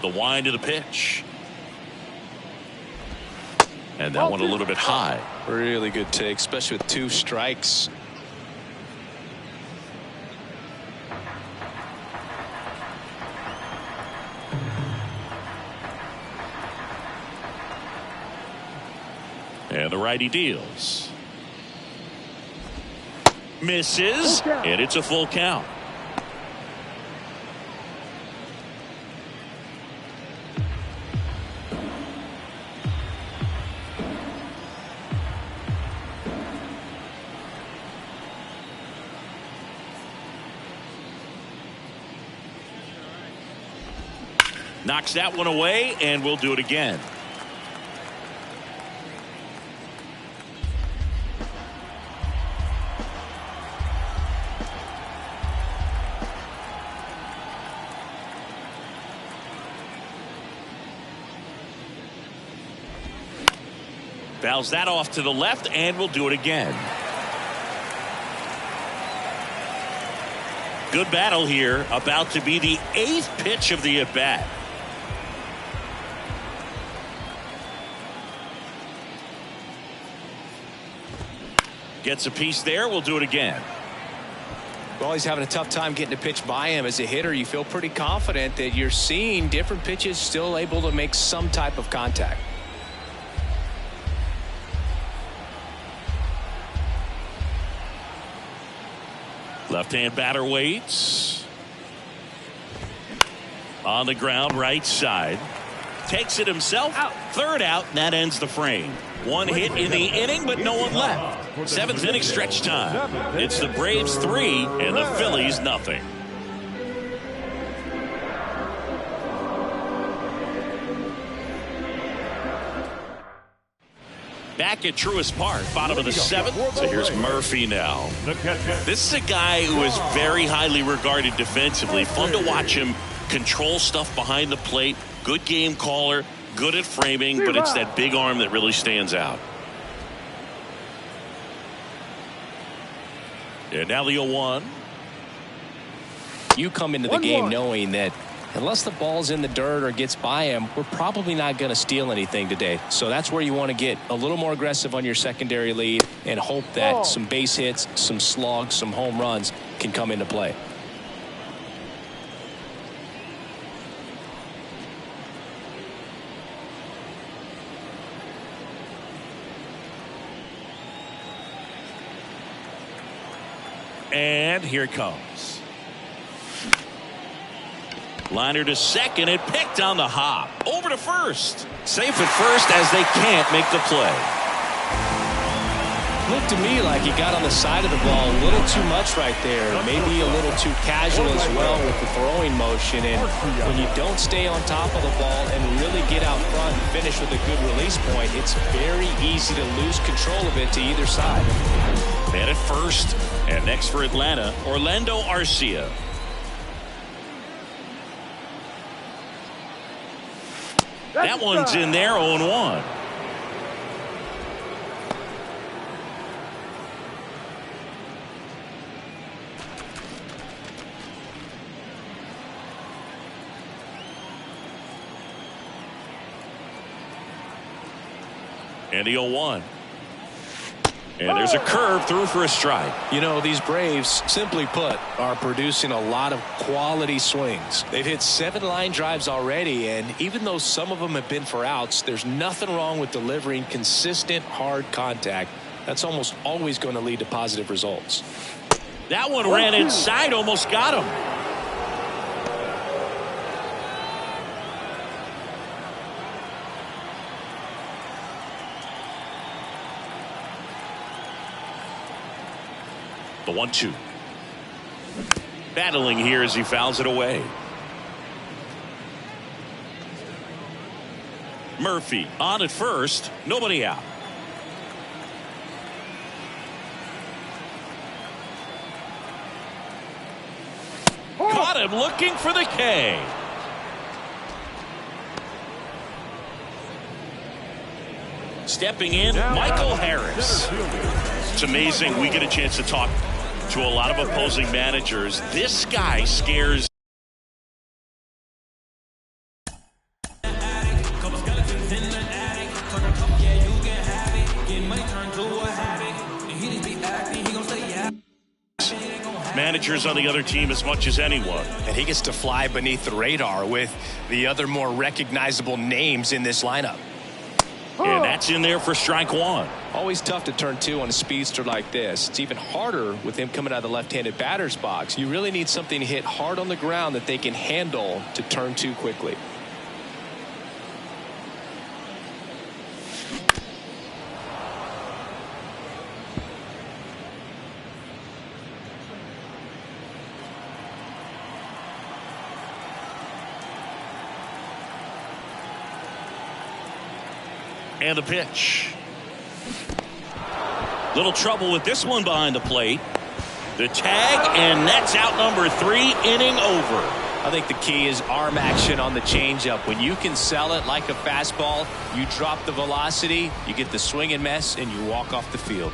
The wind of the pitch. And that one a little bit high. Really good take, especially with 2 strikes. And the righty deals. Misses. And it's a full count. Knocks that one away, and we'll do it again. Fouls that off to the left, and we'll do it again. Good battle here. About to be the 8th pitch of the at-bat. Gets a piece there. We'll do it again. Well, he's having a tough time getting a pitch by him. As a hitter, you feel pretty confident that you're seeing different pitches still able to make some type of contact. Left-hand batter waits. On the ground, right side. Takes it himself. Out. Third out, and that ends the frame. One hit in the inning, but no one left. 7th inning stretch time. It's the Braves 3 and the Phillies nothing. Back at Truist Park, bottom of the 7th. So here's Murphy now. This is a guy who is very highly regarded defensively. Fun to watch him control stuff behind the plate. Good game caller, good at framing, but it's that big arm that really stands out. And now the 0-1. You come into the game knowing that unless the ball's in the dirt or gets by him, we're probably not going to steal anything today. So that's where you want to get a little more aggressive on your secondary lead and hope that some base hits, some slugs, some home runs can come into play. And here it comes. Liner to second and picked on the hop. Over to first. Safe at first as they can't make the play. Looked to me like he got on the side of the ball a little too much right there. Maybe a little too casual as well with the throwing motion. And when you don't stay on top of the ball and really get out front and finish with a good release point, it's very easy to lose control of it to either side. Man at first. And next for Atlanta, Orlando Arcia. That one's in there, 0-1. And the 0-1. And there's a curve through for a strike. You know, these Braves, simply put, are producing a lot of quality swings. They've hit 7 line drives already, and even though some of them have been for outs, there's nothing wrong with delivering consistent, hard contact. That's almost always going to lead to positive results. That one ran inside, almost got him. The 1-2. Battling here as he fouls it away. Murphy on at first. Nobody out. Caught him looking for the K. Stepping in, Michael Harris. It's amazing we get a chance to talk to a lot of opposing managers. This guy scares. Managers on the other team as much as anyone. And he gets to fly beneath the radar with the other more recognizable names in this lineup. And that's in there for strike 1. Always tough to turn 2 on a speedster like this. It's even harder with him coming out of the left-handed batter's box. You really need something to hit hard on the ground that they can handle to turn 2 quickly. And the pitch. Little trouble with this one behind the plate. The tag, and that's out number 3, inning over. I think the key is arm action on the changeup. When you can sell it like a fastball, you drop the velocity, you get the swing and miss, and you walk off the field.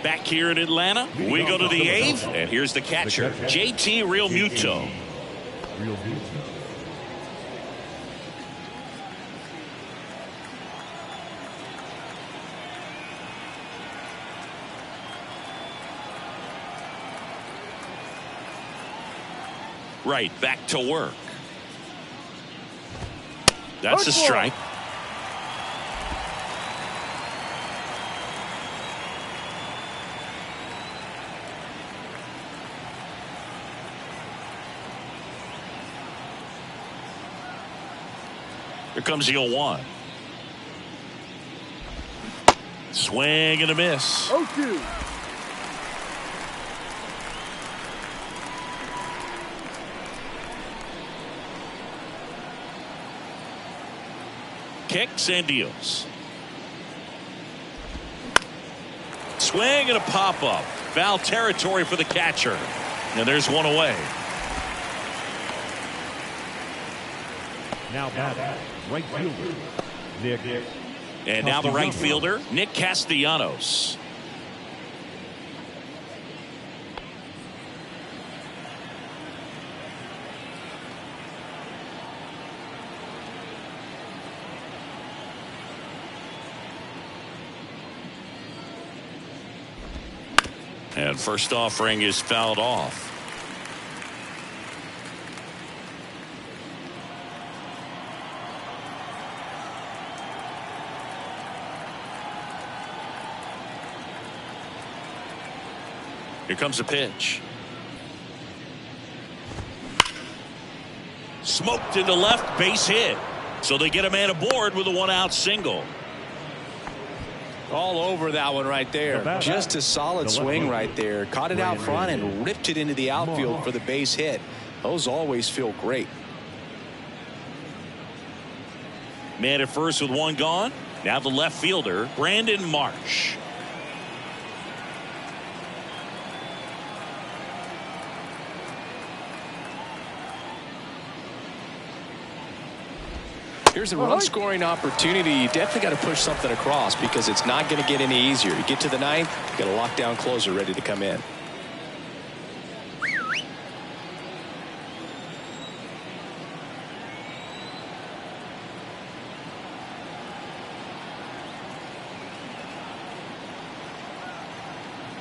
Back here in Atlanta, we go to the 8th, and here's the catcher, JT Realmuto. Right, back to work. That's a strike. Here comes the 0-1. Swing and a miss. 0-2. Kicks and deals. Swing and a pop-up. Foul territory for the catcher. And there's one away. Now back, right fielder, Nick. And now the right fielder, Nick Castellanos. And first offering is fouled off. Here comes the pitch. Smoked into left, base hit. So they get a man aboard with a 1-out single. All over that one right there. Just a solid swing right there. Caught it out front and ripped it into the outfield for the base hit. Those always feel great. Man at first with one gone. Now the left fielder, Brandon Marsh. Here's a run scoring opportunity. You definitely got to push something across because it's not going to get any easier. You get to the 9th, you got a lockdown closer ready to come in.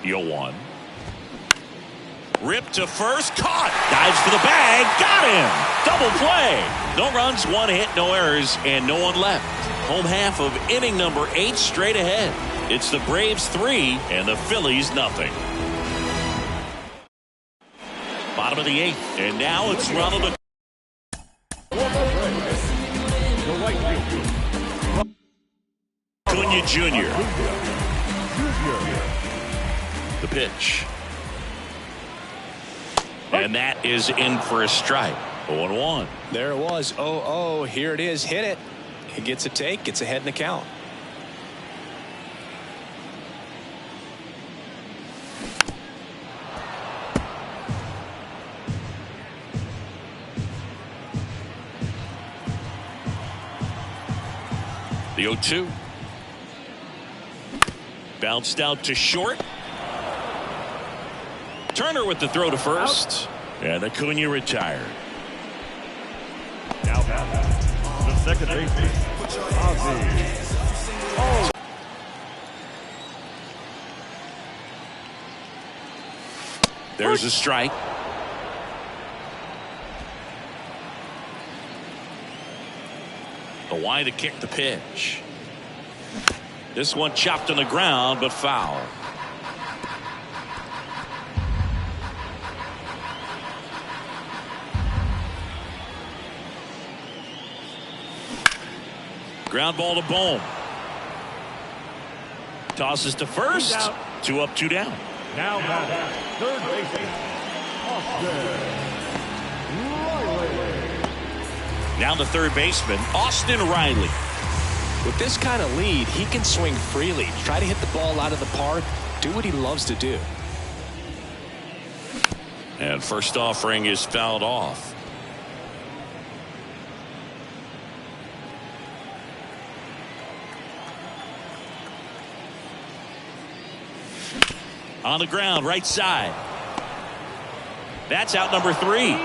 Yo one. Ripped to first, caught, dives for the bag, got him. Double play. No runs, 1 hit, no errors, and no one left. Home half of inning number 8 straight ahead. It's the Braves 3 and the Phillies nothing. Bottom of the 8th, and now it's Ronald Acuna Jr. The pitch. And that is in for a strike. 0-1. There it was. 0-0. Here it is. Hit it. He gets a take. Gets ahead in the count. The 0-2. Bounced out to short. Turner with the throw to first. And Acuna retired. Now the second baseman, Ozzie. There's a strike. The wide to kick the pitch. This one chopped on the ground, but foul. Ground ball to Bohm. Tosses to first. 2 up, 2 down. Now batting, third baseman, Austin Riley. Now the third baseman, Austin Riley. With this kind of lead, he can swing freely, try to hit the ball out of the park, do what he loves to do. And first offering is fouled off. On the ground, right side. That's out number 3.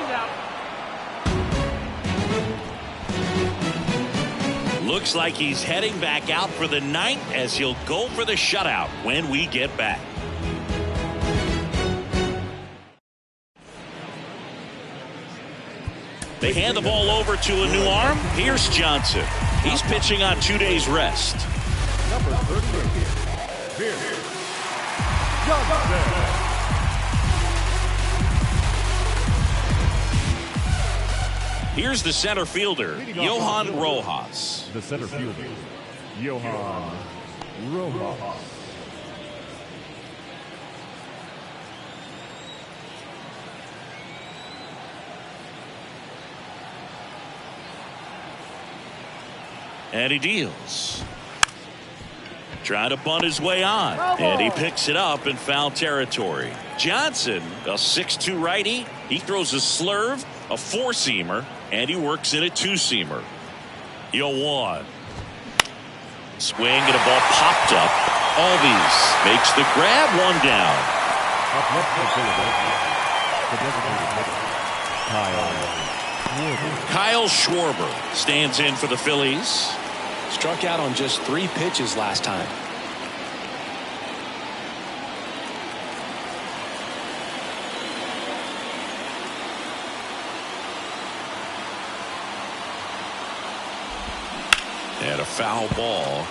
Looks like he's heading back out for the ninth as he'll go for the shutout when we get back. They hand the ball over to a new arm. Here's Johnson. He's pitching on 2 days rest. Number 38, Pierce Johnson. Here's the center fielder, Johan Rojas. The center fielder, Johan Rojas. And he deals. Trying to bunt his way on. And he picks it up in foul territory. Johnson, a 6'2 righty. He throws a slurve, a 4-seamer, and he works in a 2-seamer. 0-1. Swing and a ball popped up. Albies makes the grab, 1 down. Up next for Philadelphia, the designated hitter, Kyle Schwarber stands in for the Phillies. Struck out on just 3 pitches last time. And a foul ball.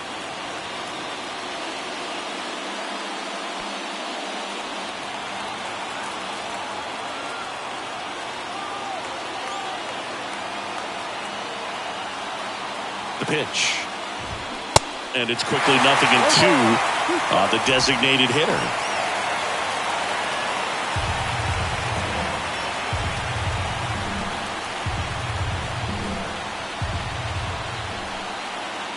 The pitch. And it's quickly 0-2 on the designated hitter.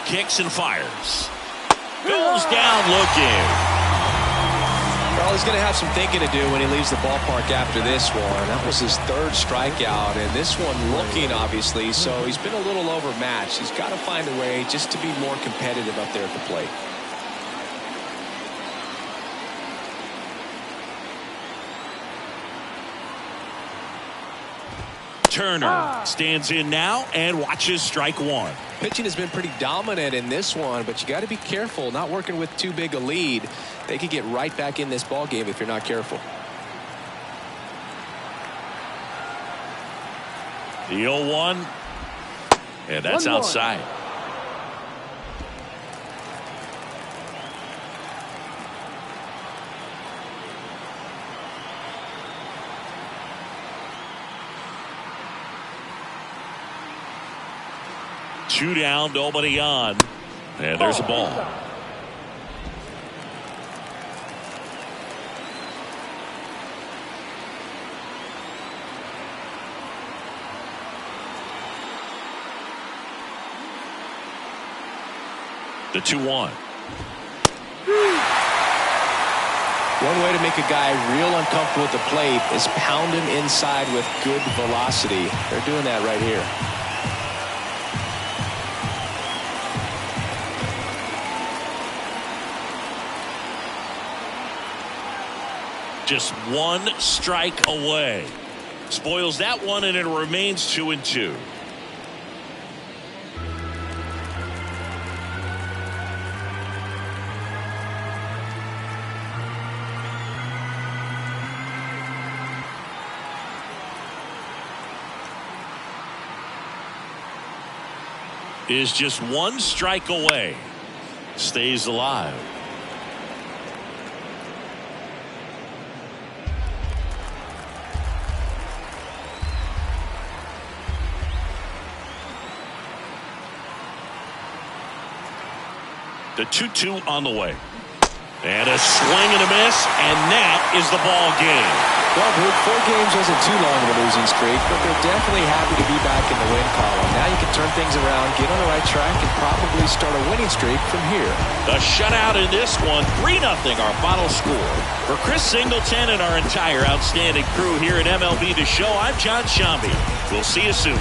Kicks and fires. Goes down looking. Well, he's going to have some thinking to do when he leaves the ballpark after this one. That was his 3rd strikeout, and this one looking, obviously, so he's been a little overmatched. He's got to find a way just to be more competitive up there at the plate. Turner stands in now and watches strike 1. Pitching has been pretty dominant in this one, but you got to be careful not working with too big a lead. They could get right back in this ball game if you're not careful. The 0-1, and that's 1-1. outside. Two down, nobody on. And there's a ball. The 2-1. One way to make a guy real uncomfortable at the plate is pound him inside with good velocity. They're doing that right here. Just 1 strike away. Spoils that one, and it remains 2-2. Is just 1 strike away. Stays alive. The 2-2 on the way. And a swing and a miss, and that is the ball game. Well, Bruce, 4 games wasn't too long of a losing streak, but they're definitely happy to be back in the win column. Now you can turn things around, get on the right track, and probably start a winning streak from here. The shutout in this one, 3-0 our final score. For Chris Singleton and our entire outstanding crew here at MLB The Show, I'm John Shambi. We'll see you soon.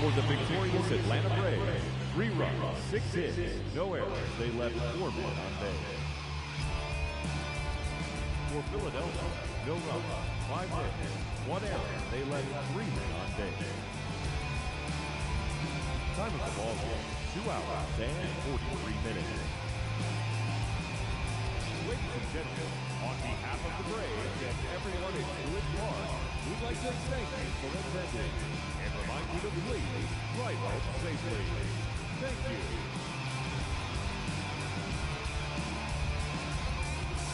For the victorious Atlanta Braves, 3 runs, 6 hits, no errors. They left 4 men on base. For Philadelphia, no runs, 5 hits, 1 error. They left 3 men on base. Time of the ball game, 2 hours and 43 minutes. Ladies and gentlemen, on behalf of the Braves and everyone in Lewis Park, we'd like to thank you for attending and remind you to please drive home safely. Thank you.